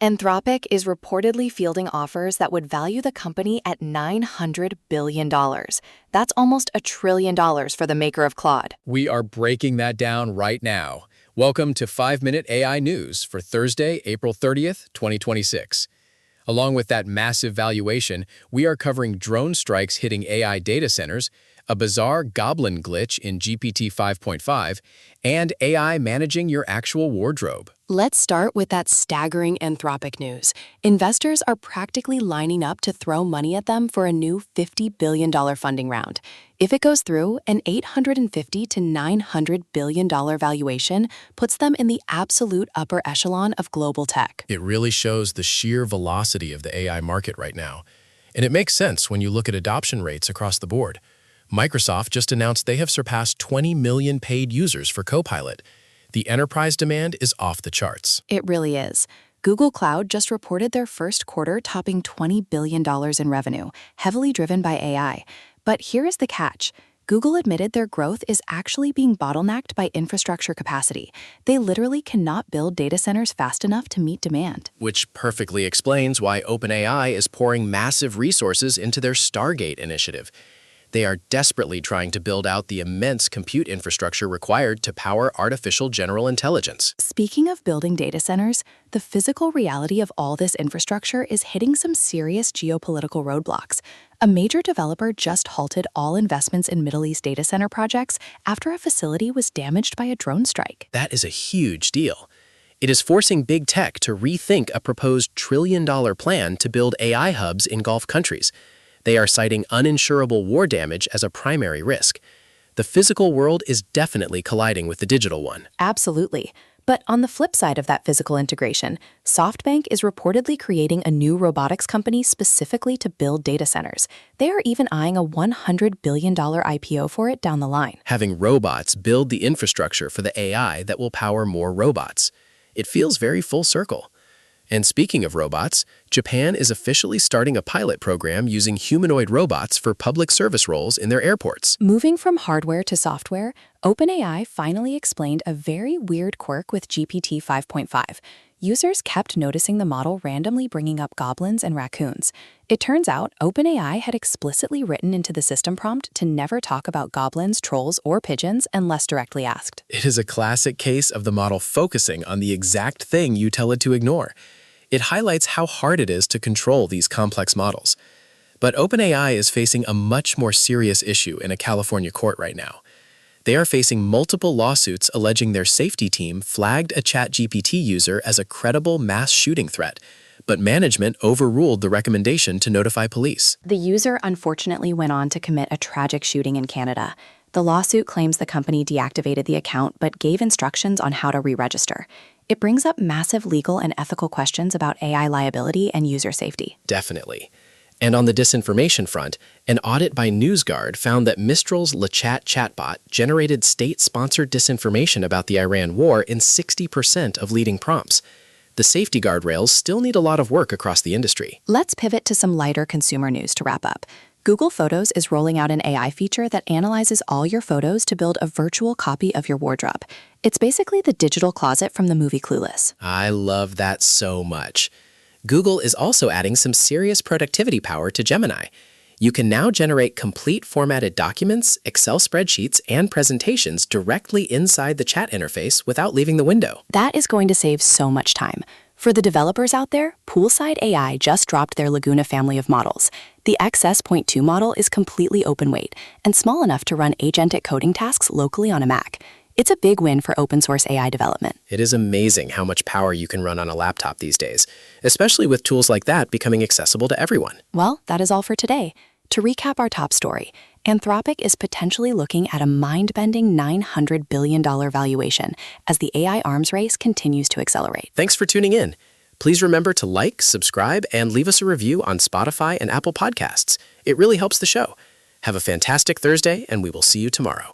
Anthropic is reportedly fielding offers that would value the company at $900 billion. That's almost $1 trillion for the maker of Claude. We are breaking that down right now. Welcome to 5-Minute AI News for Thursday, April 30th, 2026. Along with that massive valuation, we are covering drone strikes hitting AI data centers, a bizarre goblin glitch in GPT 5.5, and AI managing your actual wardrobe. Let's start with that staggering Anthropic news. Investors are practically lining up to throw money at them for a new $50 billion funding round. If it goes through, an $850 to $900 billion valuation puts them in the absolute upper echelon of global tech. It really shows the sheer velocity of the AI market right now. And it makes sense when you look at adoption rates across the board. Microsoft just announced they have surpassed 20 million paid users for Copilot. The enterprise demand is off the charts. It really is. Google Cloud just reported their first quarter topping $20 billion in revenue, heavily driven by AI. But here is the catch. Google admitted their growth is actually being bottlenecked by infrastructure capacity. They literally cannot build data centers fast enough to meet demand. Which perfectly explains why OpenAI is pouring massive resources into their Stargate initiative. They are desperately trying to build out the immense compute infrastructure required to power artificial general intelligence. Speaking of building data centers, the physical reality of all this infrastructure is hitting some serious geopolitical roadblocks. A major developer just halted all investments in Middle East data center projects after a facility was damaged by a drone strike. That is a huge deal. It is forcing big tech to rethink a proposed trillion-dollar plan to build AI hubs in Gulf countries. They are citing uninsurable war damage as a primary risk. The physical world is definitely colliding with the digital one. Absolutely. But on the flip side of that physical integration, SoftBank is reportedly creating a new robotics company specifically to build data centers. They are even eyeing a $100 billion IPO for it down the line. Having robots build the infrastructure for the AI that will power more robots. It feels very full circle. And speaking of robots, Japan is officially starting a pilot program using humanoid robots for public service roles in their airports. Moving from hardware to software, OpenAI finally explained a very weird quirk with GPT 5.5. Users kept noticing the model randomly bringing up goblins and raccoons. It turns out OpenAI had explicitly written into the system prompt to never talk about goblins, trolls, or pigeons unless directly asked. It is a classic case of the model focusing on the exact thing you tell it to ignore. It highlights how hard it is to control these complex models. But OpenAI is facing a much more serious issue in a California court right now. They are facing multiple lawsuits alleging their safety team flagged a ChatGPT user as a credible mass shooting threat, but management overruled the recommendation to notify police. The user unfortunately went on to commit a tragic shooting in Canada. The lawsuit claims the company deactivated the account but gave instructions on how to re-register. It brings up massive legal and ethical questions about AI liability and user safety. Definitely. And on the disinformation front, an audit by NewsGuard found that Mistral's LeChat chatbot generated state-sponsored disinformation about the Iran war in 60% of leading prompts. The safety guardrails still need a lot of work across the industry. Let's pivot to some lighter consumer news to wrap up. Google Photos is rolling out an AI feature that analyzes all your photos to build a virtual copy of your wardrobe. It's basically the digital closet from the movie Clueless. I love that so much. Google is also adding some serious productivity power to Gemini. You can now generate complete formatted documents, Excel spreadsheets, and presentations directly inside the chat interface without leaving the window. That is going to save so much time. For the developers out there, Poolside AI just dropped their Laguna family of models. The XS.2 model is completely open weight and small enough to run agentic coding tasks locally on a Mac. It's a big win for open source AI development. It is amazing how much power you can run on a laptop these days, especially with tools like that becoming accessible to everyone. Well, that is all for today. To recap our top story, Anthropic is potentially looking at a mind-bending $900 billion valuation as the AI arms race continues to accelerate. Thanks for tuning in. Please remember to like, subscribe, and leave us a review on Spotify and Apple Podcasts. It really helps the show. Have a fantastic Thursday, and we will see you tomorrow.